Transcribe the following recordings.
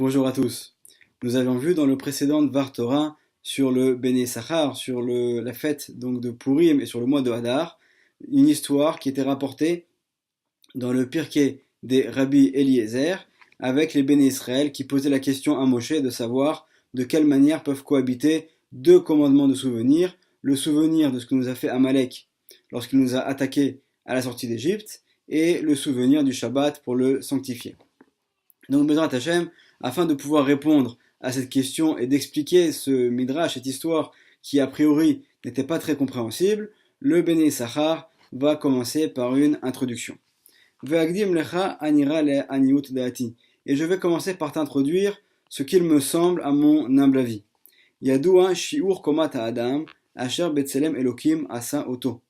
Bonjour à tous. Nous avions vu dans le précédent Dvar Torah sur le Béné Sachar, sur la fête donc de Purim et sur le mois de Hadar, une histoire qui était rapportée dans le Pirkei des Rabbi Eliezer avec les Béné Israël qui posaient la question à Moshe de savoir de quelle manière peuvent cohabiter deux commandements de souvenir, le souvenir de ce que nous a fait Amalek lorsqu'il nous a attaqués à la sortie d'Égypte et le souvenir du Shabbat pour le sanctifier. Donc Bezrat Hashem, afin de pouvoir répondre à cette question et d'expliquer ce midrash, cette histoire qui a priori n'était pas très compréhensible, le Béné Issachar va commencer par une introduction. Ve'agdim lecha anira le aniut da'ati. Et je vais commencer par t'introduire ce qu'il me semble à mon humble avis. Yadoua shiur komat ha'adam asher betzelem elokim asa oto.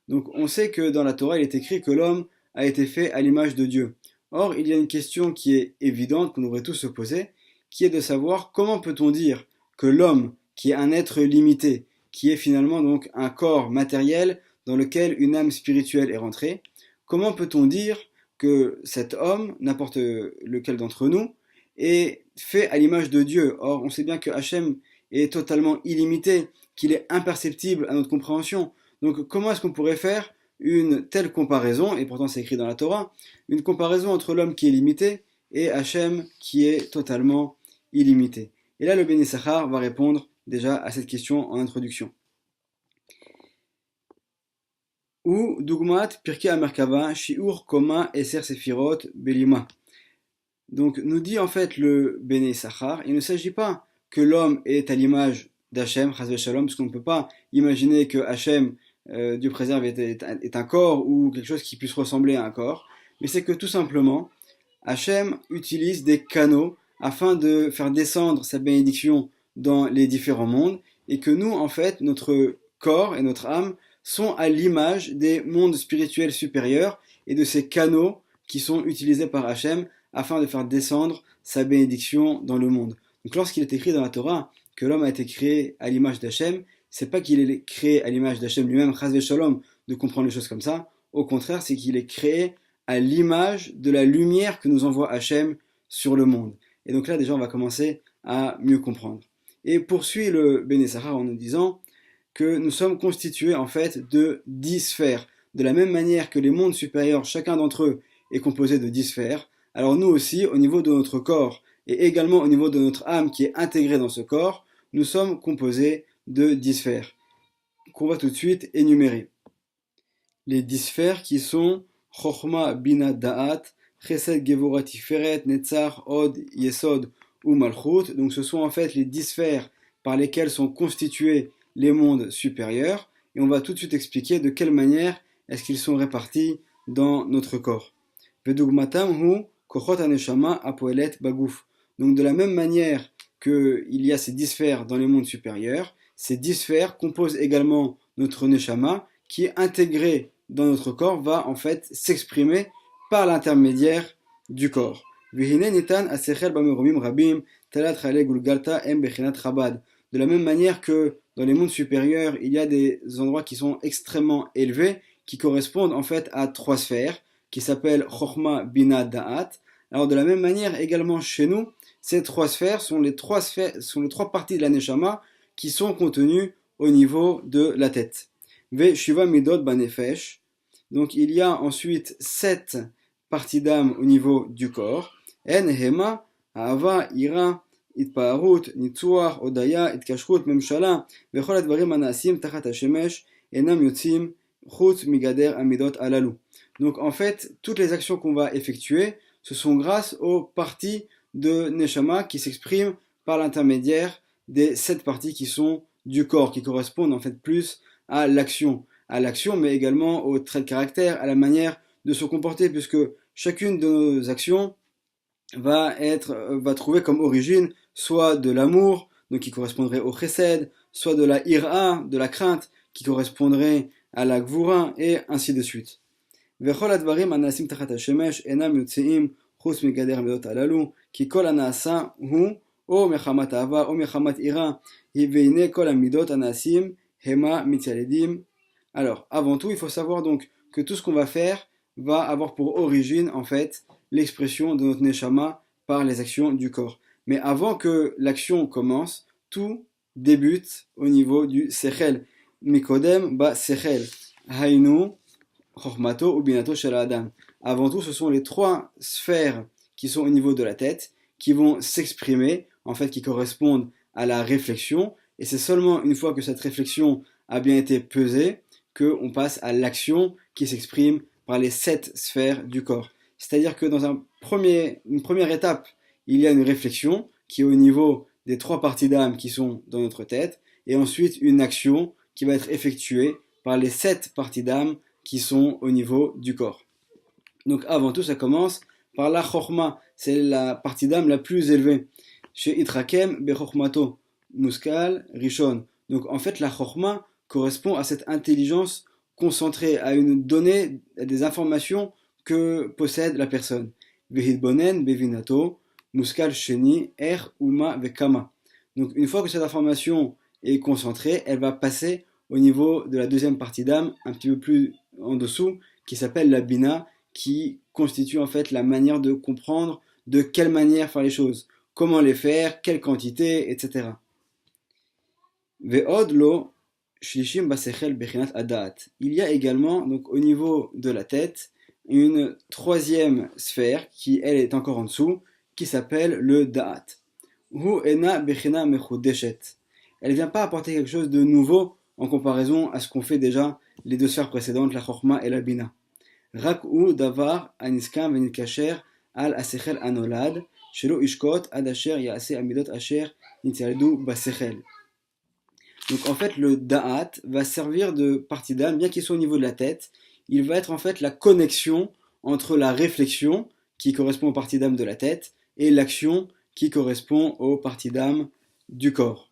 Donc on sait que dans la Torah il est écrit que l'homme a été fait à l'image de Dieu. Or, il y a une question qui est évidente, qu'on devrait tous se poser, qui est de savoir comment peut-on dire que l'homme, qui est un être limité, qui est finalement donc un corps matériel dans lequel une âme spirituelle est rentrée, comment peut-on dire que cet homme, n'importe lequel d'entre nous, est fait à l'image de Dieu? Or, on sait bien que Hachem est totalement illimité, qu'il est imperceptible à notre compréhension. Donc, comment est-ce qu'on pourrait faire une telle comparaison, et pourtant c'est écrit dans la Torah, une comparaison entre l'homme qui est limité et Hachem qui est totalement illimité. Et là le Béné Issachar va répondre déjà à cette question en introduction. Ou Dugmat Pirkei HaMerkava Shiur Koma Eser Sefirot Belima. Donc nous dit en fait le Béné Issachar, il ne s'agit pas que l'homme est à l'image d'Hachem, Chas v'Shalom, parce qu'on ne peut pas imaginer que Hachem Dieu préserve est un corps ou quelque chose qui puisse ressembler à un corps, mais c'est que tout simplement Hachem utilise des canaux afin de faire descendre sa bénédiction dans les différents mondes, et que nous en fait notre corps et notre âme sont à l'image des mondes spirituels supérieurs et de ces canaux qui sont utilisés par Hachem afin de faire descendre sa bénédiction dans le monde. Donc lorsqu'il est écrit dans la Torah que l'homme a été créé à l'image d'Hachem, c'est pas qu'il est créé à l'image d'Hachem lui-même, Chas v'Shalom, de comprendre les choses comme ça. Au contraire, c'est qu'il est créé à l'image de la lumière que nous envoie Hachem sur le monde. Et donc là, déjà, on va commencer à mieux comprendre. Et poursuit le Béné Issachar en nous disant que nous sommes constitués en fait de 10 sphères. De la même manière que les mondes supérieurs, chacun d'entre eux est composé de 10 sphères, alors nous aussi, au niveau de notre corps, et également au niveau de notre âme qui est intégrée dans ce corps, nous sommes composés de 10 sphères, qu'on va tout de suite énumérer. Les 10 sphères qui sont Chochma, Bina, Da'at, Chesed, Gevura, Tiferet, Netzach, Od, Yesod ou Malchut. Donc ce sont en fait les 10 sphères par lesquelles sont constitués les mondes supérieurs, et on va tout de suite expliquer de quelle manière est-ce qu'ils sont répartis dans notre corps. Vedugmatam hu kochot haneshama apoelet baguf. Donc de la même manière qu'il y a ces 10 sphères dans les mondes supérieurs, ces 10 sphères composent également notre neshama qui, intégré dans notre corps, va en fait s'exprimer par l'intermédiaire du corps. De la même manière que dans les mondes supérieurs, il y a des endroits qui sont extrêmement élevés, qui correspondent en fait à 3 sphères, qui s'appellent Chochma, Bina, Da'at. Alors de la même manière, également chez nous, ces 3 sphères sont les 3 parties de la neshama qui sont contenues au niveau de la tête. Ve Shiva Midot Banefesh. Donc il y a ensuite 7 parties d'âme au niveau du corps. En Hema, Ahava, Ira, Itpaarut, Nitzuach, Odaya, Itkashrut, Memshala, Vechol Advarim Anasim, Tachat HaShemesh, Enam Yotzim, Chut Migader Amidot Alalu. Donc en fait, toutes les actions qu'on va effectuer, ce sont grâce aux parties de Neshama qui s'expriment par l'intermédiaire des 7 parties qui sont du corps, qui correspondent en fait plus à l'action, mais également au trait de caractère, à la manière de se comporter, puisque chacune de nos actions va trouver comme origine soit de l'amour, donc qui correspondrait au chesed, soit de la ira, de la crainte, qui correspondrait à la gvura, et ainsi de suite. Vechol advarim anasim tachat hashemesh enam yotzeim chutz migader amidot alalu ki kol anasa hu o mechamat ahava o mechamat ira veine kol amidot anasim hema mitzaledim. Alors, avant tout, il faut savoir donc que tout ce qu'on va faire va avoir pour origine, en fait, l'expression de notre neshama par les actions du corps. Mais avant que l'action commence, tout débute au niveau du sechel. Mikodem ba sechel. Hainu, chormato ou binato shel adam. Avant tout, ce sont les trois sphères qui sont au niveau de la tête, qui vont s'exprimer, en fait, qui correspondent à la réflexion. Et c'est seulement une fois que cette réflexion a bien été pesée qu'on passe à l'action qui s'exprime par les 7 sphères du corps. C'est-à-dire que dans une première étape, il y a une réflexion qui est au niveau des 3 parties d'âme qui sont dans notre tête, et ensuite une action qui va être effectuée par les 7 parties d'âme qui sont au niveau du corps. Donc avant tout, ça commence par la chorma, c'est la partie d'âme la plus élevée. Chez Itrakem bechormato, muskal, rishon. Donc en fait, la chorma correspond à cette intelligence concentrée, à une donnée, à des informations que possède la personne. Vehidbonen bevinato, muskal sheni, er, uma, vekama. Donc une fois que cette information est concentrée, elle va passer au niveau de la deuxième partie d'âme, un petit peu plus en dessous, qui s'appelle la bina, qui constitue en fait la manière de comprendre de quelle manière faire les choses, comment les faire, quelle quantité, etc. Ve'od lo shlishim basechel bechinat adat. Il y a également, donc au niveau de la tête, une troisième sphère qui, elle, est encore en dessous, qui s'appelle le da'at. Hu ena bechina mechudeshet. Elle ne vient pas apporter quelque chose de nouveau en comparaison à ce qu'ont fait déjà les 2 sphères précédentes, la chorma et la bina. Rak u davar aniskam venitkacher al asechel anolad, shelo ishkot ad asher yaase amidot asher nitzaledu basechel. Donc en fait, le da'at va servir de partie d'âme, bien qu'il soit au niveau de la tête. Il va être en fait la connexion entre la réflexion, qui correspond aux parties d'âme de la tête, et l'action, qui correspond aux parties d'âme du corps.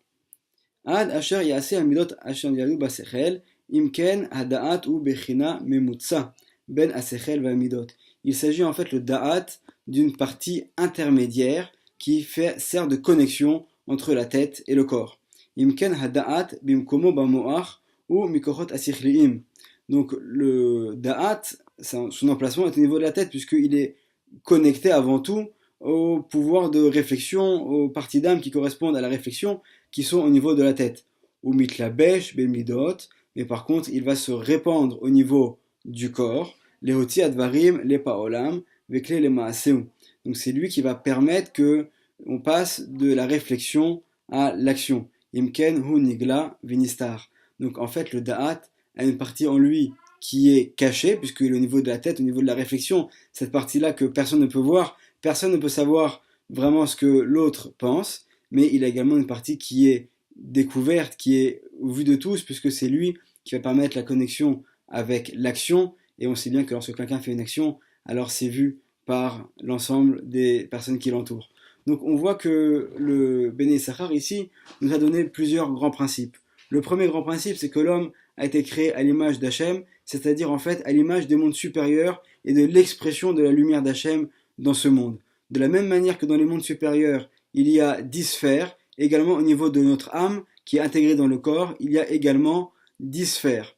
Ad asher yaase amidot asher nitzaledu basechel, imken hada'at u bechina memutsa. Ben asechel va'amidot. Il s'agit en fait le da'at d'une partie intermédiaire qui sert de connexion entre la tête et le corps. Imken hada'at bimkomo bamoach ou mikochot asichliim. Donc le da'at, son emplacement est au niveau de la tête puisqu'il est connecté avant tout au pouvoir de réflexion, aux parties d'âme qui correspondent à la réflexion qui sont au niveau de la tête. Ou mitlabesh bemidot, mais par contre il va se répandre au niveau du corps. Les hoti advarim, les paolam, vekle les maaseu. Donc c'est lui qui va permettre que on passe de la réflexion à l'action. Imken hu nigla vinistar. Donc en fait le da'at a une partie en lui qui est cachée puisqu'il est au niveau de la tête, au niveau de la réflexion. Cette partie-là que personne ne peut voir, personne ne peut savoir vraiment ce que l'autre pense, mais il a également une partie qui est découverte, qui est vue de tous puisque c'est lui qui va permettre la connexion avec l'action. Et on sait bien que lorsque quelqu'un fait une action, alors c'est vu par l'ensemble des personnes qui l'entourent. Donc on voit que le Béné Issachar ici nous a donné plusieurs grands principes. Le premier grand principe, c'est que l'homme a été créé à l'image d'Hachem, c'est-à-dire en fait à l'image des mondes supérieurs et de l'expression de la lumière d'Hachem dans ce monde. De la même manière que dans les mondes supérieurs, il y a 10 sphères, également au niveau de notre âme qui est intégrée dans le corps, il y a également 10 sphères.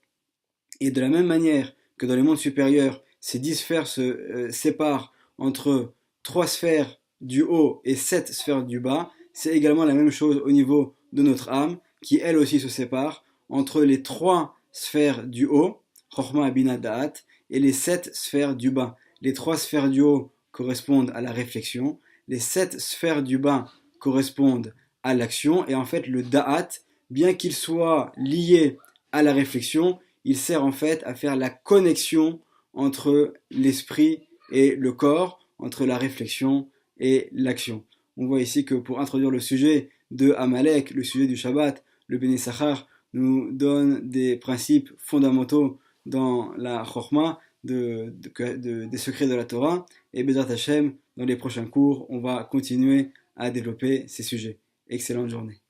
Et de la même manière que dans les mondes supérieurs, ces 10 sphères se séparent entre 3 sphères du haut et 7 sphères du bas, c'est également la même chose au niveau de notre âme, qui elle aussi se sépare entre les 3 sphères du haut, Chochma Bina Da'at, et les 7 sphères du bas. Les 3 sphères du haut correspondent à la réflexion, les 7 sphères du bas correspondent à l'action, et en fait le Da'at, bien qu'il soit lié à la réflexion, il sert en fait à faire la connexion entre l'esprit et le corps, entre la réflexion et l'action. On voit ici que pour introduire le sujet de Amalek, le sujet du Shabbat, le Béné Issachar nous donne des principes fondamentaux dans la Chochma, des secrets de la Torah, et Bezrat Hashem, dans les prochains cours, on va continuer à développer ces sujets. Excellente journée.